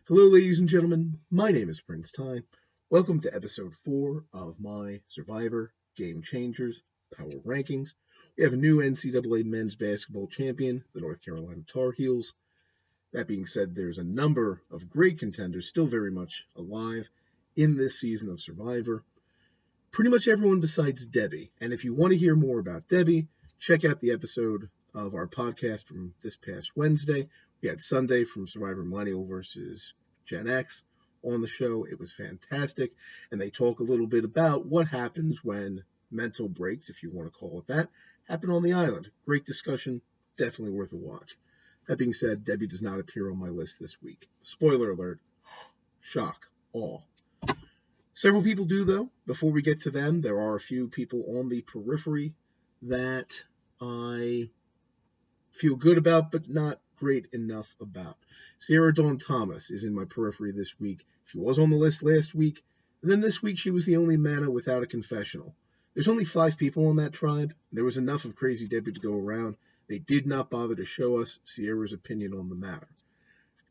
Hello, ladies and gentlemen. My name is Prince Ty. Welcome to episode 4 of my Survivor Game Changers Power Rankings. We have a new NCAA men's basketball champion, the North Carolina Tar Heels. That being said, there's a number of great contenders still very much alive in this season of Survivor. Pretty much everyone besides Debbie. And if you want to hear more about Debbie, check out the episode of our podcast from this past Wednesday. We had Sunday from Survivor Millennial versus Gen X on the show. It was fantastic. And they talk a little bit about what happens when mental breaks, if you want to call it that, happen on the island. Great discussion. Definitely worth a watch. That being said, Debbie does not appear on my list this week. Spoiler alert. Shock. Awe. Several people do, though. Before we get to them, there are a few people on the periphery that I feel good about, but not great enough about. Sarah Dawn Thomas is in my periphery this week. She was on the list last week, and then this week she was the only mana without a confessional. There's only 5 people on that tribe. There was enough of Crazy Debbie to go around. They did not bother to show us Sierra's opinion on the matter.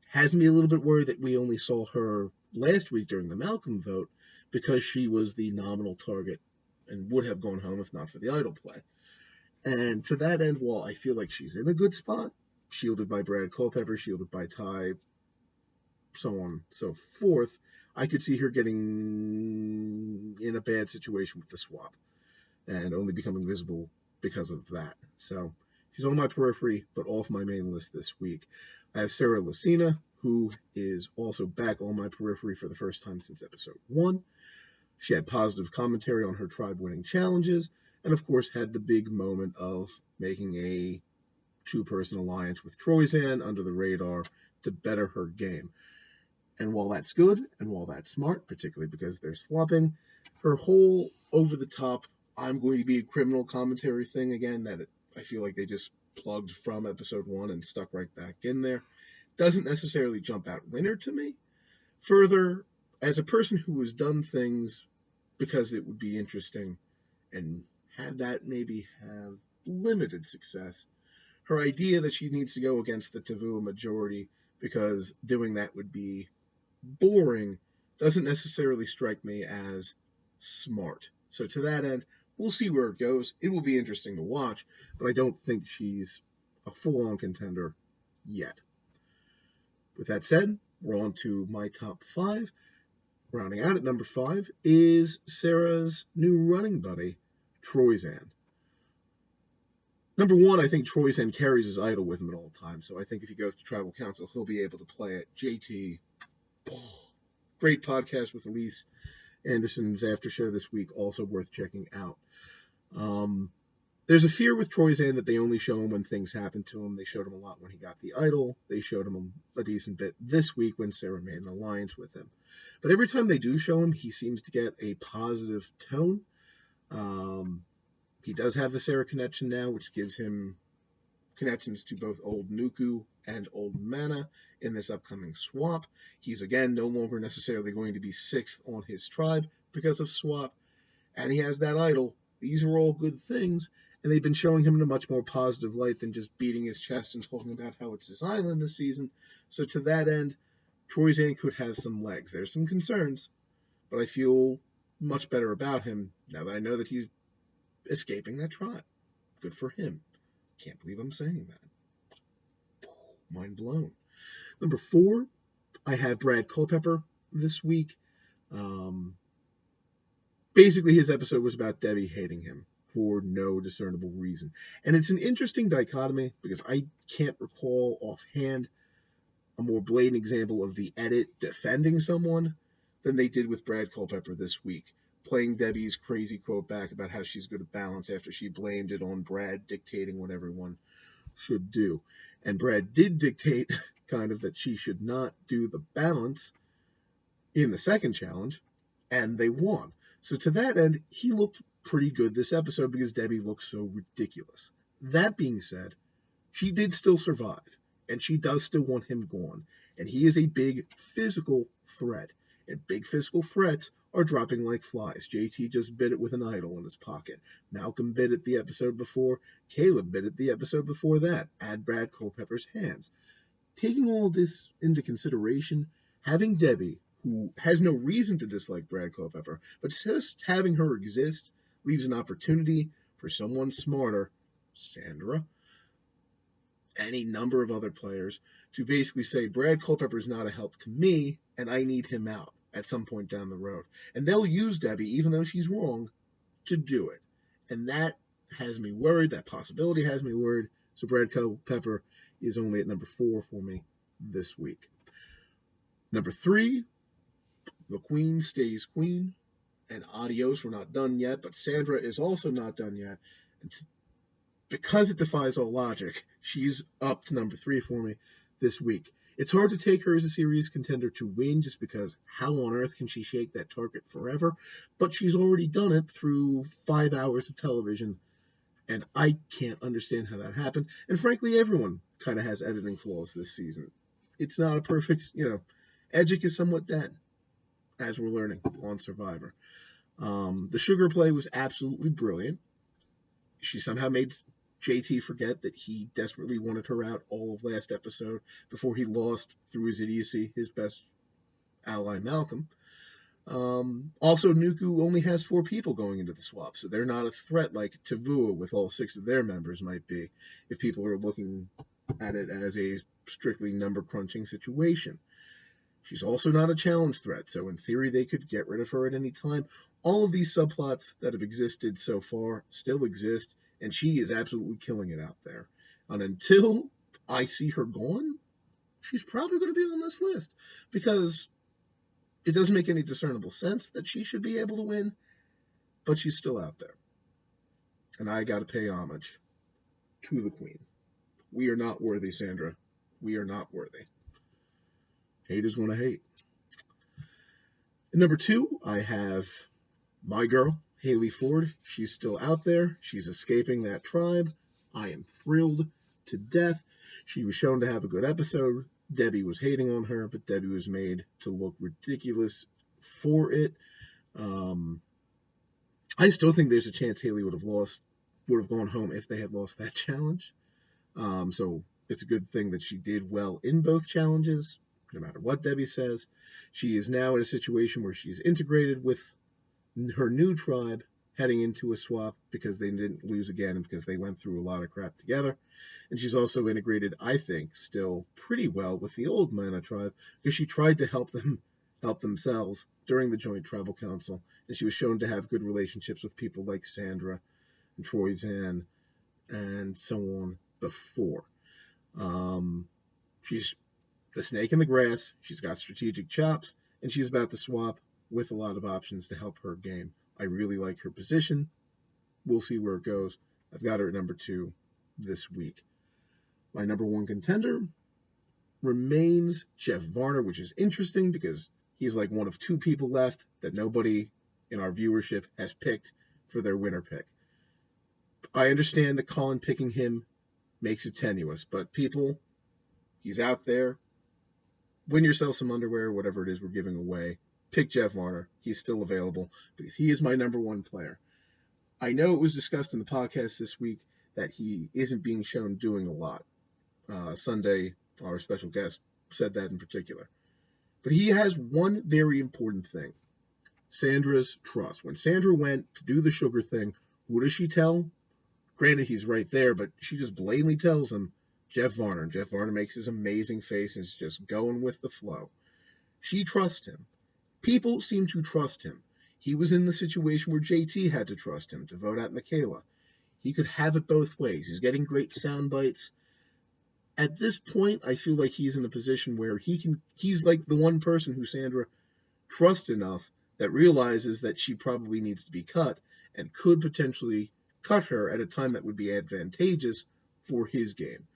Has me a little bit worried that we only saw her last week during the Malcolm vote because she was the nominal target and would have gone home if not for the idol play. And to that end, while I feel like she's in a good spot, shielded by Brad Culpepper, shielded by Ty, so on and so forth, I could see her getting in a bad situation with the swap and only becoming visible because of that. So she's on my periphery, but off my main list this week. I have Sarah Lucina, who is also back on my periphery for the first time since episode 1. She had positive commentary on her tribe winning challenges, and of course had the big moment of making a 2-person alliance with Troyzan under the radar to better her game. And while that's good, and while that's smart, particularly because they're swapping, her whole over-the-top, I'm going to be a criminal commentary thing again, that I feel like they just plugged from episode 1 and stuck right back in there, doesn't necessarily jump out winner to me. Further, as a person who has done things because it would be interesting and had that maybe have limited success, her idea that she needs to go against the Tavua majority because doing that would be boring doesn't necessarily strike me as smart. So to that end, we'll see where it goes. It will be interesting to watch, but I don't think she's a full-on contender yet. With that said, we're on to my top 5. Rounding out at number 5 is Sarah's new running buddy, Troyzan. Number 1, I think Troyzan carries his idol with him at all times, so I think if he goes to Tribal Council, he'll be able to play it. JT, great podcast with Elise Anderson's after show this week, also worth checking out. There's a fear with Troyzan that they only show him when things happen to him. They showed him a lot when he got the idol. They showed him a decent bit this week when Sarah made an alliance with him. But every time they do show him, he seems to get a positive tone. He does have the Sarah connection now, which gives him connections to both Old Nuku and Old Mana in this upcoming swap. He's, again, no longer necessarily going to be 6th on his tribe because of swap. And he has that idol. These are all good things. And they've been showing him in a much more positive light than just beating his chest and talking about how it's his island this season. So to that end, Troyzan could have some legs. There's some concerns, but I feel much better about him now that I know that he's escaping that tribe. Good for him. Can't believe I'm saying that. Mind blown. Number 4, I have Brad Culpepper this week. Basically, his episode was about Debbie hating him for no discernible reason. And it's an interesting dichotomy because I can't recall offhand a more blatant example of the edit defending someone than they did with Brad Culpepper this week, playing Debbie's crazy quote back about how she's going to balance after she blamed it on Brad dictating what everyone should do. And Brad did dictate kind of that she should not do the balance in the second challenge, and they won. So to that end, he looked pretty good this episode because Debbie looked so ridiculous. That being said, she did still survive, and she does still want him gone. And he is a big physical threat, and big physical threats are dropping like flies. JT just bit it with an idol in his pocket. Malcolm bit it the episode before. Caleb bit it the episode before that. Add Brad Culpepper's hands. Taking all this into consideration, Having Debbie, who has no reason to dislike Brad Culpepper, but just having her exist leaves an opportunity for someone smarter, Sandra, any number of other players, to basically say Brad Culpepper is not a help to me, and I need him out at some point down the road. And they'll use Debbie, even though she's wrong, to do it. And that has me worried. That possibility has me worried. So Brad Culpepper is only at number 4 for me this week. Number 3, the Queen stays Queen. And adios, we're not done yet, but Sandra is also not done yet. And because it defies all logic, she's up to number 3 for me this week. It's hard to take her as a serious contender to win just because how on earth can she shake that target forever? But she's already done it through 5 hours of television, and I can't understand how that happened. And frankly, everyone kind of has editing flaws this season. It's not a perfect, Edgic is somewhat dead, as we're learning on Survivor. The sugar play was absolutely brilliant. She somehow made JT forget that he desperately wanted her out all of last episode before he lost through his idiocy his best ally, Malcolm. Also, Nuku only has 4 people going into the swap, so they're not a threat like Tavua with all 6 of their members might be if people are looking at it as a strictly number crunching situation. She's also not a challenge threat, so in theory they could get rid of her at any time. All of these subplots that have existed so far still exist, and she is absolutely killing it out there. And until I see her gone, she's probably going to be on this list, because it doesn't make any discernible sense that she should be able to win, but she's still out there. And I got to pay homage to the Queen. We are not worthy, Sandra. We are not worthy. Haters going to hate. At number 2, I have my girl, Haley Ford. She's still out there. She's escaping that tribe. I am thrilled to death. She was shown to have a good episode. Debbie was hating on her, but Debbie was made to look ridiculous for it. I still think there's a chance Haley would have gone home if they had lost that challenge. So it's a good thing that she did well in both challenges. No matter what Debbie says, she is now in a situation where she's integrated with her new tribe heading into a swap because they didn't lose again and because they went through a lot of crap together. And she's also integrated, I think, still pretty well with the old Mana tribe because she tried to help themselves during the Joint Tribal Council, and she was shown to have good relationships with people like Sandra and Troy Zan and so on before. She's the snake in the grass. She's got strategic chops, and she's about to swap with a lot of options to help her game. I really like her position. We'll see where it goes. I've got her at number 2 this week. My number 1 contender remains Jeff Varner, which is interesting because he's like one of 2 people left that nobody in our viewership has picked for their winner pick. I understand that Colin picking him makes it tenuous, but people, he's out there. Win yourself some underwear, whatever it is we're giving away. Pick Jeff Varner. He's still available because he is my number 1 player. I know it was discussed in the podcast this week that he isn't being shown doing a lot. Sunday, our special guest, said that in particular. But he has one very important thing. Sandra's trust. When Sandra went to do the sugar thing, who does she tell? Granted, he's right there, but she just blatantly tells him, Jeff Varner. And Jeff Varner makes his amazing face and is just going with the flow. She trusts him. People seem to trust him. He was in the situation where JT had to trust him to vote out Michaela. He could have it both ways. He's getting great sound bites. At this point, I feel like he's in a position where he's like the one person who Sandra trusts enough that realizes that she probably needs to be cut and could potentially cut her at a time that would be advantageous for his game.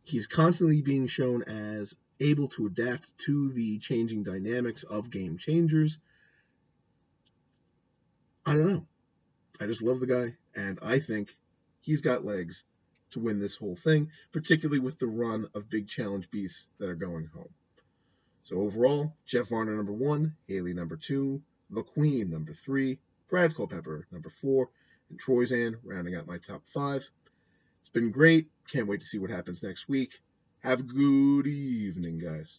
He's constantly being shown as able to adapt to the changing dynamics of game changers. I don't know. I just love the guy, and I think he's got legs to win this whole thing, particularly with the run of big challenge beasts that are going home. So overall, Jeff Varner number 1, Haley number 2, The Queen number 3, Brad Culpepper number 4, and Troy Zan rounding out my top 5. It's been great. Can't wait to see what happens next week. Have a good evening, guys.